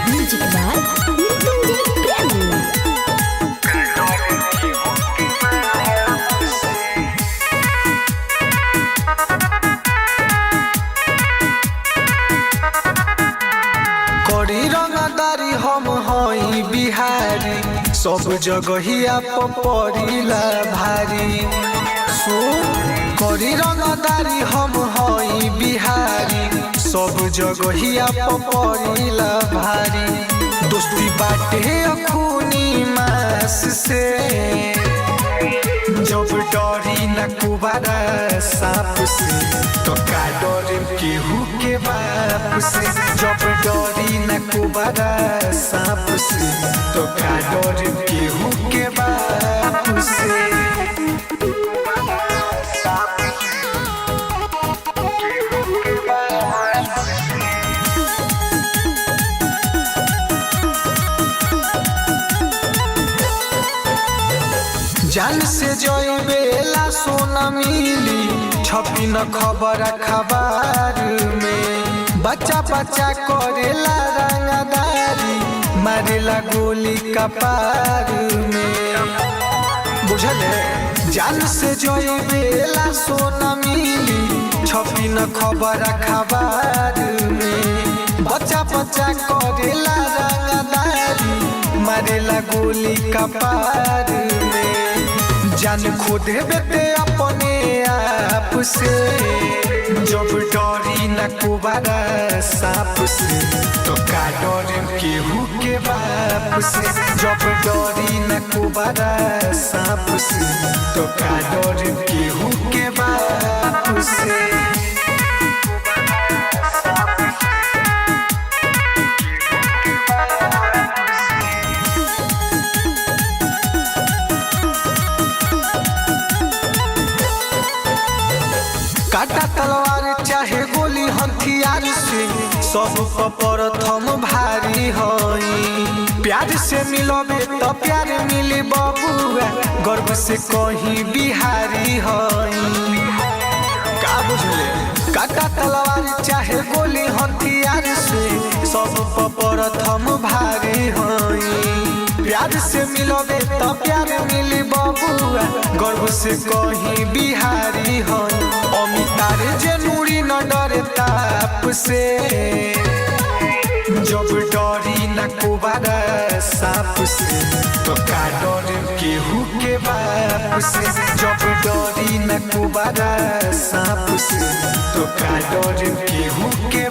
Music by Mrityunjay Prem. करी रंगदारी हम हई बिहारी, सब जगहिया पड़ीला भारी। करी रंगदारी हम हई बिहारी, सब जगहिया पड़ीला भारी। दोस्ती बाटे खूनी मास से, जब डरी न कुबारा सांप से, तो का डरे केहू के बाप से। जब डरी न कुबारा सांप से, तो का डरे केहू के बाप से। जान से जइबेला सोना मिली, छपी न खबर अखबार में। बच्चा बच्चा करेला रंगदारी, मारेला गोली कपार में। बुझले जान से जइबेला सोना मिली, छपी न खबर अखबार में। बच्चा बच्चा करेला रंगदारी, मारेला गोली कपार में। जान खो देबे ते अपने आप से, जब डरी न कुबारा सांप से, तो का डरे केहू के बाप से। जब डरी न कुबारा सांप से, तो का डरे केहू के बाप से। काटा तलवार चाहे गोली हथियार से, सब प्रथम भारी हई। प्यार से मिलोबे तो प्यार मिली बबुआ, गर्व से कहीं बिहारी हई। का बुझले काटा तलवार चाहे गोली हथियार से, सब प्रथम भारी हई। प्यार से मिलोबे तो प्यार मिली बबुआ, गर्व से कहीं बिहारी हई। अमितार जनूरी न डरे ताप से, जब डरी न कुबारा सांप से, तो का डरे केहू के बाप से। जब डरी न कुबारा सांप से, तो का डरे केहू के